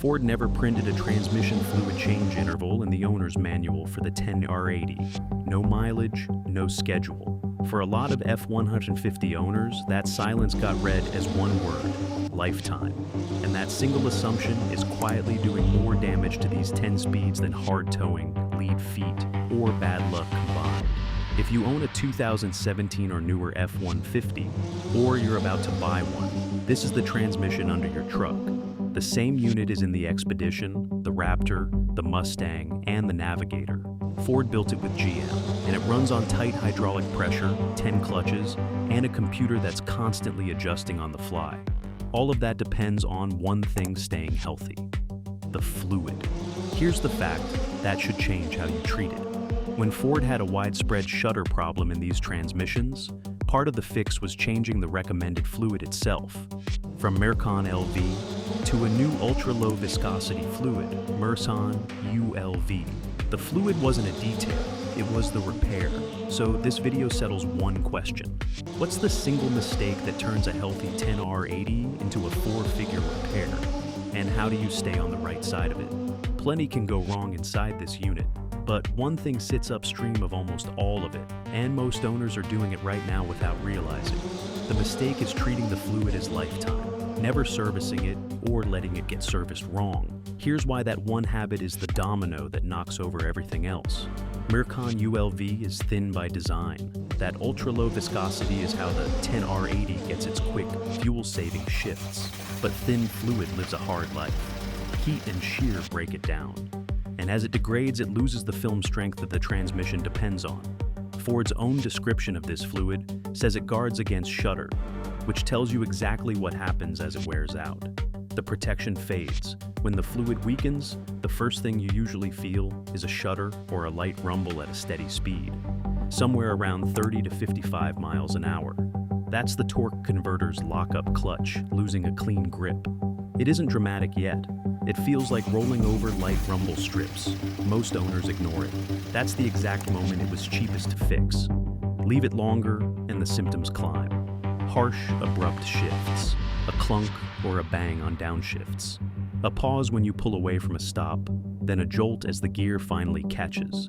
Ford never printed a transmission fluid change interval in the owner's manual for the 10R80. No mileage, no schedule. For a lot of F-150 owners, that silence got read as one word: lifetime. And that single assumption is quietly doing more damage to these 10 speeds than hard towing, lead feet, or bad luck combined. If you own a 2017 or newer F-150, or you're about to buy one, this is the transmission under your truck. The same unit is in the Expedition, the Raptor, the Mustang, and the Navigator. Ford built it with GM, and it runs on tight hydraulic pressure, 10 clutches, and a computer that's constantly adjusting on the fly. All of that depends on one thing staying healthy: the fluid. Here's the fact that should change how you treat it. When Ford had a widespread shudder problem in these transmissions, part of the fix was changing the recommended fluid itself. From Mercon ULV to a new ultra-low viscosity fluid, Mercon ULV. The fluid wasn't a detail, it was the repair. So this video settles one question: what's the single mistake that turns a healthy 10R80 into a four-figure repair? And how do you stay on the right side of it? Plenty can go wrong inside this unit, but one thing sits upstream of almost all of it, and most owners are doing it right now without realizing. The mistake is treating the fluid as lifetime, never servicing it or letting it get serviced wrong. Here's why that one habit is the domino that knocks over everything else. Mercon ULV is thin by design. That ultra-low viscosity is how the 10R80 gets its quick, fuel-saving shifts. But thin fluid lives a hard life. Heat and shear break it down. And as it degrades, it loses the film strength that the transmission depends on. Ford's own description of this fluid says it guards against shudder, which tells you exactly what happens as it wears out. The protection fades. When the fluid weakens, the first thing you usually feel is a shudder or a light rumble at a steady speed, somewhere around 30 to 55 miles an hour. That's the torque converter's lock-up clutch losing a clean grip. It isn't dramatic yet. It feels like rolling over light rumble strips. Most owners ignore it. That's the exact moment it was cheapest to fix. Leave it longer, and the symptoms climb. Harsh, abrupt shifts. A clunk or a bang on downshifts. A pause when you pull away from a stop, then a jolt as the gear finally catches.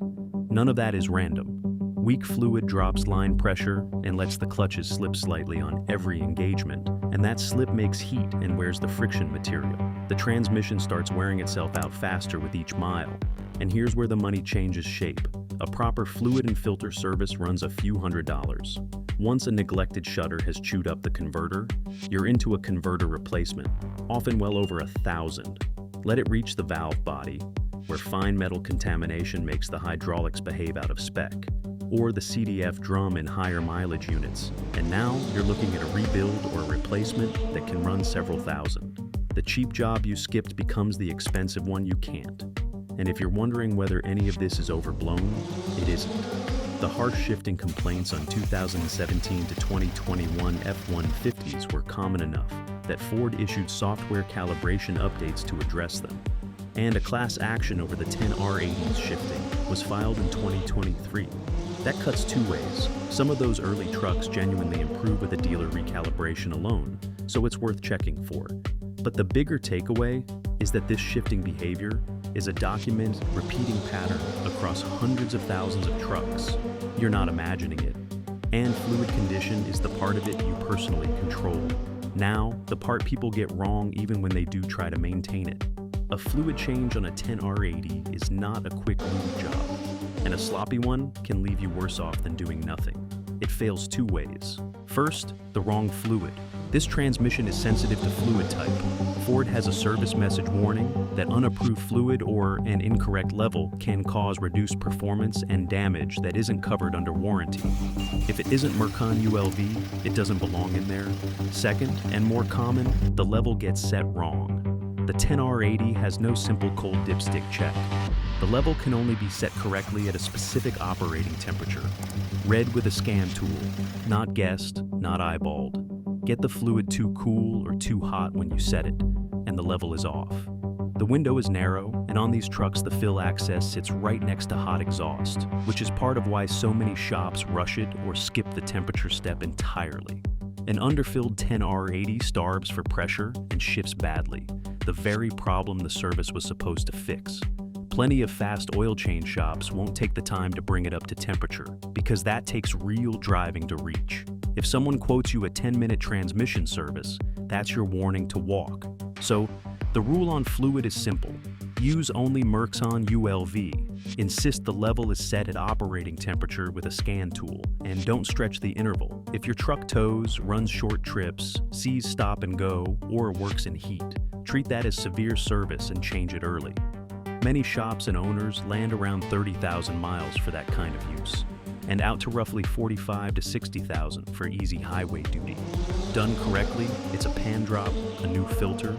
None of that is random. Weak fluid drops line pressure and lets the clutches slip slightly on every engagement, and that slip makes heat and wears the friction material. The transmission starts wearing itself out faster with each mile, and here's where the money changes shape. A proper fluid and filter service runs a few $100s. Once a neglected shudder has chewed up the converter, you're into a converter replacement, often well over $1,000. Let it reach the valve body, where fine metal contamination makes the hydraulics behave out of spec, or the CDF drum in higher mileage units, and now you're looking at a rebuild or a replacement that can run several thousand. The cheap job you skipped becomes the expensive one you can't. And if you're wondering whether any of this is overblown, it isn't. The harsh shifting complaints on 2017 to 2021 F-150s were common enough that Ford issued software calibration updates to address them. And a class action over the 10R80's shifting was filed in 2023. That cuts two ways. Some of those early trucks genuinely improve with a dealer recalibration alone, so it's worth checking for. But the bigger takeaway is that this shifting behavior is a documented, repeating pattern across hundreds of thousands of trucks. You're not imagining it. And fluid condition is the part of it you personally control. Now, the part people get wrong even when they do try to maintain it. A fluid change on a 10R80 is not a quick lube job, and a sloppy one can leave you worse off than doing nothing. It fails two ways. First, the wrong fluid. This transmission is sensitive to fluid type. Ford has a service message warning that unapproved fluid or an incorrect level can cause reduced performance and damage that isn't covered under warranty. If it isn't Mercon ULV, it doesn't belong in there. Second, and more common, the level gets set wrong. The 10R80 has no simple cold dipstick check. The level can only be set correctly at a specific operating temperature. Read with a scan tool, not guessed, not eyeballed. Get the fluid too cool or too hot when you set it, and the level is off. The window is narrow, and on these trucks the fill access sits right next to hot exhaust, which is part of why so many shops rush it or skip the temperature step entirely. An underfilled 10R80 starves for pressure and shifts badly. the very problem the service was supposed to fix. Plenty of fast oil change shops won't take the time to bring it up to temperature because that takes real driving to reach. If someone quotes you a 10-minute transmission service, that's your warning to walk. So, the rule on fluid is simple. Use only Mercon ULV. Insist the level is set at operating temperature with a scan tool, and don't stretch the interval. If your truck tows, runs short trips, sees stop and go, or works in heat, treat that as severe service and change it early. Many shops and owners land around 30,000 miles for that kind of use, and out to roughly 45 to 60,000 for easy highway duty. Done correctly, it's a pan drop, a new filter,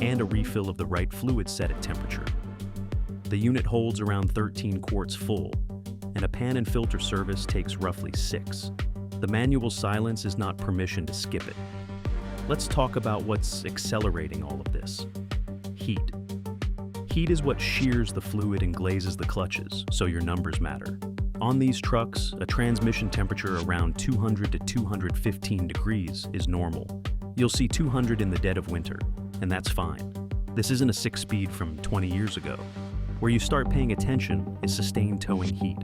and a refill of the right fluid set at temperature. The unit holds around 13 quarts full, and a pan and filter service takes roughly 6. The manual silence is not permission to skip it. Let's talk about what's accelerating all of this. Heat. Heat is what shears the fluid and glazes the clutches, so your numbers matter. On these trucks, a transmission temperature around 200 to 215 degrees is normal. You'll see 200 in the dead of winter, and that's fine. This isn't a 6-speed from 20 years ago. Where you start paying attention is sustained towing heat.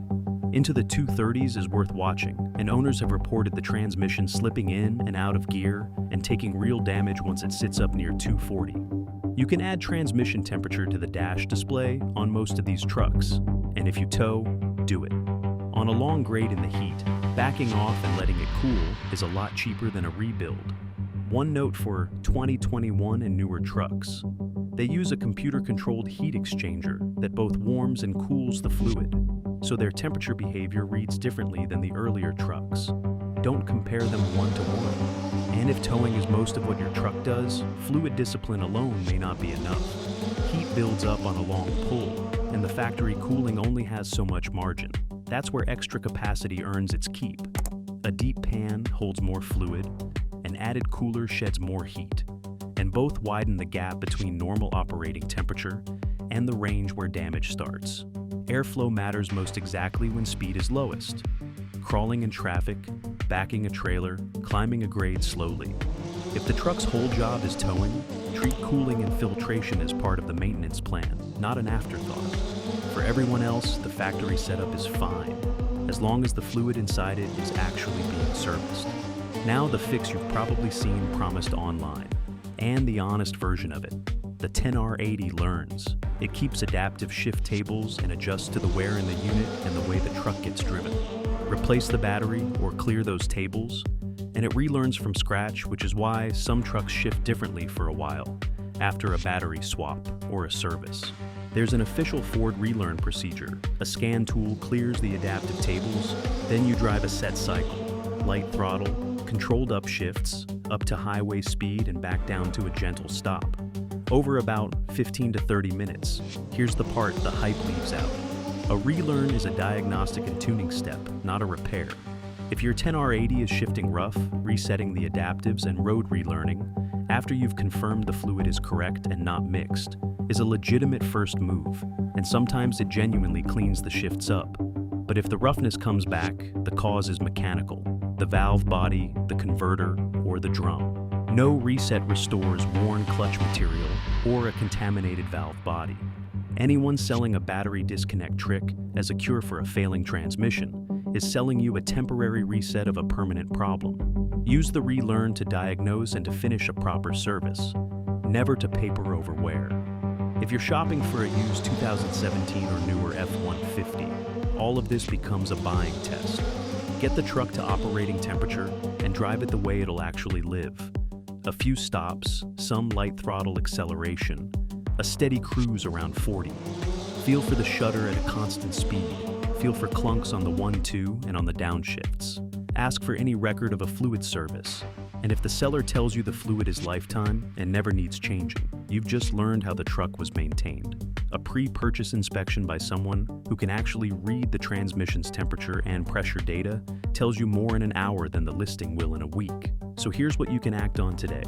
Into the 230s is worth watching, and owners have reported the transmission slipping in and out of gear and taking real damage once it sits up near 240. You can add transmission temperature to the dash display on most of these trucks, and if you tow, do it. On a long grade in the heat, backing off and letting it cool is a lot cheaper than a rebuild. One note for 2021 and newer trucks. They use a computer-controlled heat exchanger that both warms and cools the fluid, so their temperature behavior reads differently than the earlier trucks. Don't compare them one-to-one. And if towing is most of what your truck does, fluid discipline alone may not be enough. Heat builds up on a long pull, and the factory cooling only has so much margin. That's where extra capacity earns its keep. A deep pan holds more fluid, an added cooler sheds more heat, and both widen the gap between normal operating temperature and the range where damage starts. Airflow matters most exactly when speed is lowest. Crawling in traffic, backing a trailer, climbing a grade slowly. If the truck's whole job is towing, treat cooling and filtration as part of the maintenance plan, not an afterthought. For everyone else, the factory setup is fine, as long as the fluid inside it is actually being serviced. Now the fix you've probably seen promised online, and the honest version of it. The 10R80 learns. It keeps adaptive shift tables and adjusts to the wear in the unit and the way the truck gets driven. Replace the battery or clear those tables, and it relearns from scratch, which is why some trucks shift differently for a while, after a battery swap or a service. There's an official Ford relearn procedure. A scan tool clears the adaptive tables, then you drive a set cycle, light throttle, controlled upshifts, up to highway speed and back down to a gentle stop. Over about 15 to 30 minutes. Here's the part the hype leaves out. A relearn is a diagnostic and tuning step, not a repair. If your 10R80 is shifting rough, resetting the adaptives and road relearning, after you've confirmed the fluid is correct and not mixed, is a legitimate first move, and sometimes it genuinely cleans the shifts up. But if the roughness comes back, the cause is mechanical. The valve body, the converter, or the drum. No reset restores worn clutch material or a contaminated valve body. Anyone selling a battery disconnect trick as a cure for a failing transmission is selling you a temporary reset of a permanent problem. Use the relearn to diagnose and to finish a proper service, never to paper over wear. If you're shopping for a used 2017 or newer F-150, all of this becomes a buying test. Get the truck to operating temperature and drive it the way it'll actually live. A few stops, some light throttle acceleration, a steady cruise around 40. Feel for the shudder at a constant speed. Feel for clunks on the 1-2 and on the downshifts. Ask for any record of a fluid service. And if the seller tells you the fluid is lifetime and never needs changing, you've just learned how the truck was maintained. A pre-purchase inspection by someone who can actually read the transmission's temperature and pressure data tells you more in an hour than the listing will in a week. So here's what you can act on today.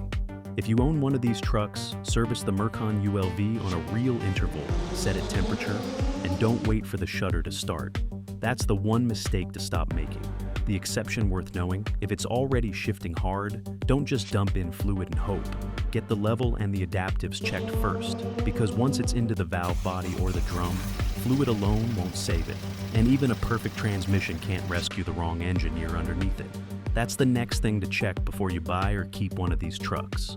If you own one of these trucks, service the Mercon ULV on a real interval, set at temperature, and don't wait for the shudder to start. That's the one mistake to stop making. The exception worth knowing, if it's already shifting hard, don't just dump in fluid and hope. Get the level and the adaptives checked first, because once it's into the valve body or the drum, fluid alone won't save it, and even a perfect transmission can't rescue the wrong engineer underneath it. That's the next thing to check before you buy or keep one of these trucks.